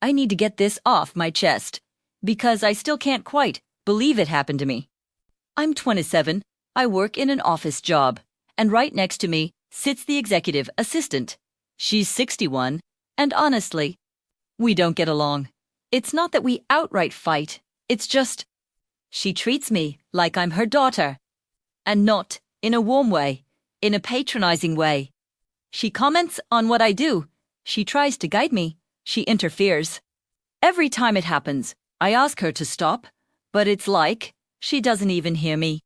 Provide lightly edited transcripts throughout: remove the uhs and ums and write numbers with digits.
I need to get this off my chest, because I still can't quite believe it happened to me. I'm 27, I work in an office job, and right next to me sits the executive assistant. She's 61, and honestly, we don't get along. It's not that we outright fight, it's just she treats me like I'm her daughter. And not in a warm way, in a patronizing way. She comments on what I do. She tries to guide me. She interferes. Every time it happens, I ask her to stop, but it's like she doesn't even hear me.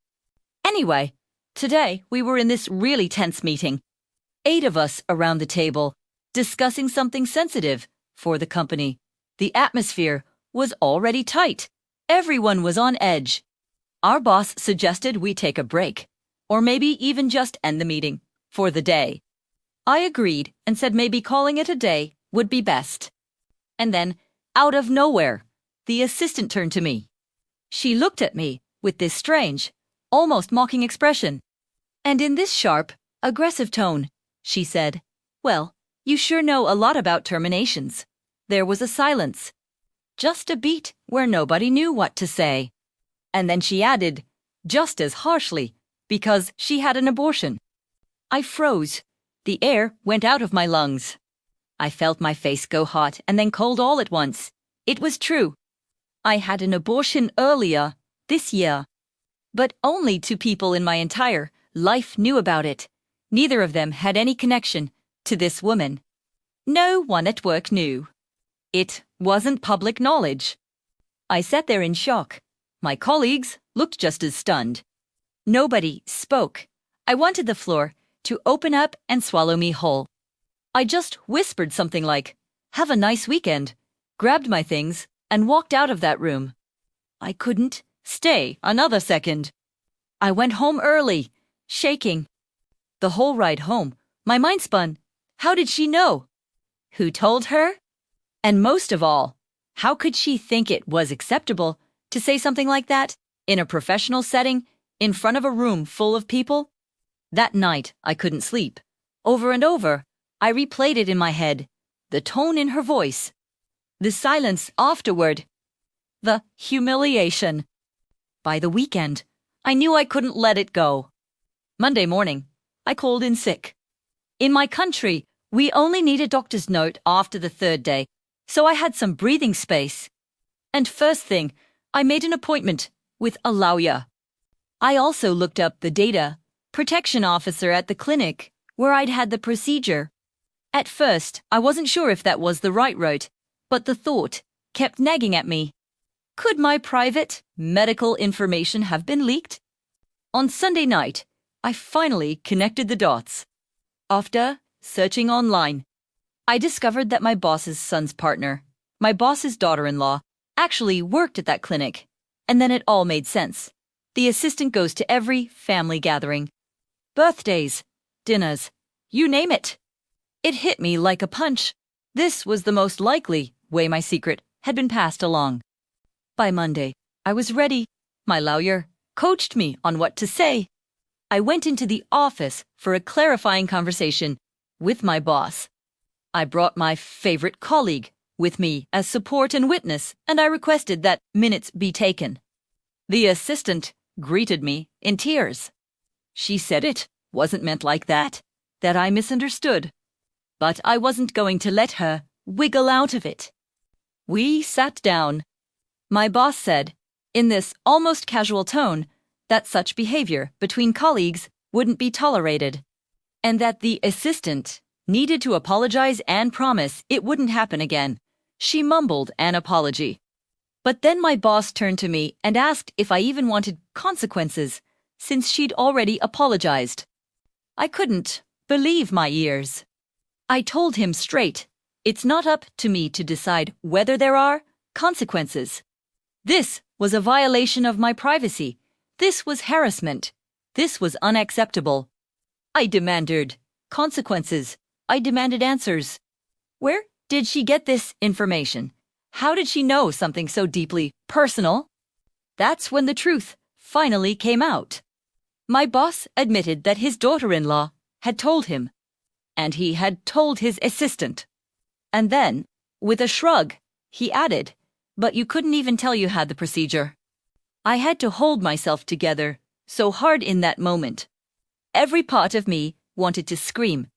Anyway, today we were in this really tense meeting. 8 of us around the table, discussing something sensitive for the company. The atmosphere was already tight. Everyone was on edge. Our boss suggested we take a break, or maybe even just end the meeting for the day. I agreed and said maybe calling it a day would be best. And then, out of nowhere, the assistant turned to me. She looked at me with this strange, almost mocking expression. And in this sharp, aggressive tone, she said, "Well, you sure know a lot about terminations." There was a silence. Just a beat where nobody knew what to say. And then she added, just as harshly, because she had an abortion. I froze. The air went out of my lungs. I felt my face go hot and then cold all at once. It was true. I had an abortion earlier, this year. But only 2 people in my entire life knew about it. Neither of them had any connection to this woman. No one at work knew. It wasn't public knowledge. I sat there in shock. My colleagues looked just as stunned. Nobody spoke. I wanted the floor to open up and swallow me whole. I just whispered something like, "Have a nice weekend," grabbed my things, and walked out of that room. I couldn't stay another second. I went home early, shaking. The whole ride home, my mind spun. How did she know? Who told her? And most of all, how could she think it was acceptable to say something like that in a professional setting in front of a room full of people? That night, I couldn't sleep. Over and over, I replayed it in my head, the tone in her voice, the silence afterward, the humiliation. By the weekend, I knew I couldn't let it go. Monday morning, I called in sick. In my country, we only need a doctor's note after the 3rd day, so I had some breathing space. And first thing, I made an appointment with a lawyer. I also looked up the data protection officer at the clinic where I'd had the procedure. At first, I wasn't sure if that was the right route, but the thought kept nagging at me. Could my private medical information have been leaked? On Sunday night, I finally connected the dots. After searching online, I discovered that my boss's son's partner, my boss's daughter-in-law, actually worked at that clinic. And then it all made sense. The assistant goes to every family gathering. Birthdays, dinners, you name it. It hit me like a punch. This was the most likely way my secret had been passed along. By Monday, I was ready. My lawyer coached me on what to say. I went into the office for a clarifying conversation with my boss. I brought my favorite colleague with me as support and witness, and I requested that minutes be taken. The assistant greeted me in tears. She said it wasn't meant like that I misunderstood. But I wasn't going to let her wiggle out of it. We sat down. My boss said, in this almost casual tone, that such behavior between colleagues wouldn't be tolerated, and that the assistant needed to apologize and promise it wouldn't happen again. She mumbled an apology. But then my boss turned to me and asked if I even wanted consequences, since she'd already apologized. I couldn't believe my ears. I told him straight, it's not up to me to decide whether there are consequences. This was a violation of my privacy. This was harassment. This was unacceptable. I demanded consequences. I demanded answers. Where did she get this information? How did she know something so deeply personal? That's when the truth finally came out. My boss admitted that his daughter-in-law had told him, and he had told his assistant. And then, with a shrug, He added, "But you couldn't even tell you had the procedure." I had to hold myself together so hard in that moment. Every part of me wanted to scream.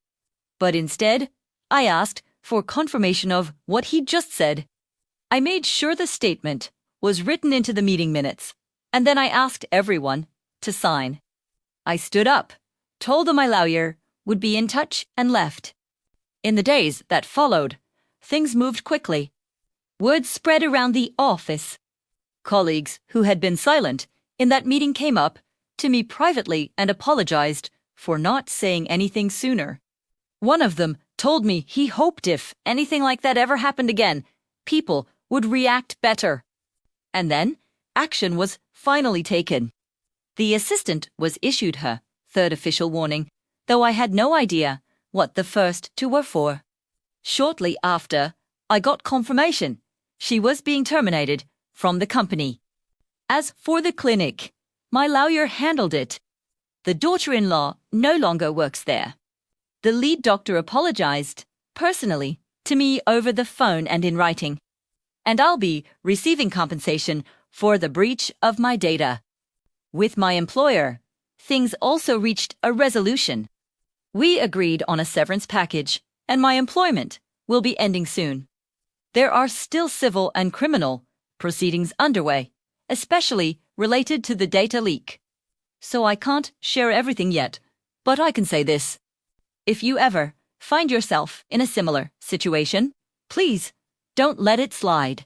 But instead, I asked for confirmation of what he'd just said. I made sure the statement was written into the meeting minutes, and then I asked everyone to sign. I stood up, told them my lawyer would be in touch, and left. In the days that followed, things moved quickly. Word spread around the office. Colleagues who had been silent in that meeting came up to me privately and apologized for not saying anything sooner. One of them told me he hoped if anything like that ever happened again, people would react better. And then, action was finally taken. The assistant was issued her third official warning, though I had no idea what the first two were for. Shortly after, I got confirmation she was being terminated from the company. As for the clinic, my lawyer handled it. The daughter-in-law no longer works there. The lead doctor apologized, personally, to me over the phone and in writing. And I'll be receiving compensation for the breach of my data. With my employer, things also reached a resolution. We agreed on a severance package, and my employment will be ending soon. There are still civil and criminal proceedings underway, especially related to the data leak. So I can't share everything yet, but I can say this. If you ever find yourself in a similar situation, please don't let it slide.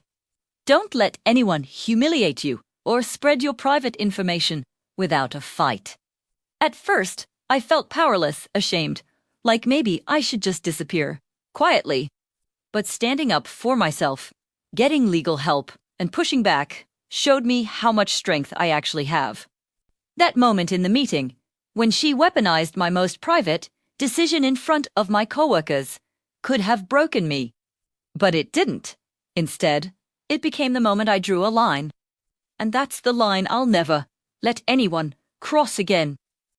Don't let anyone humiliate you or spread your private information without a fight. At first, I felt powerless, ashamed, like maybe I should just disappear, quietly. But standing up for myself, getting legal help, and pushing back showed me how much strength I actually have. That moment in the meeting, when she weaponized my most private decision in front of my coworkers, could have broken me. But it didn't. Instead, it became the moment I drew a line. And that's the line I'll never let anyone cross again.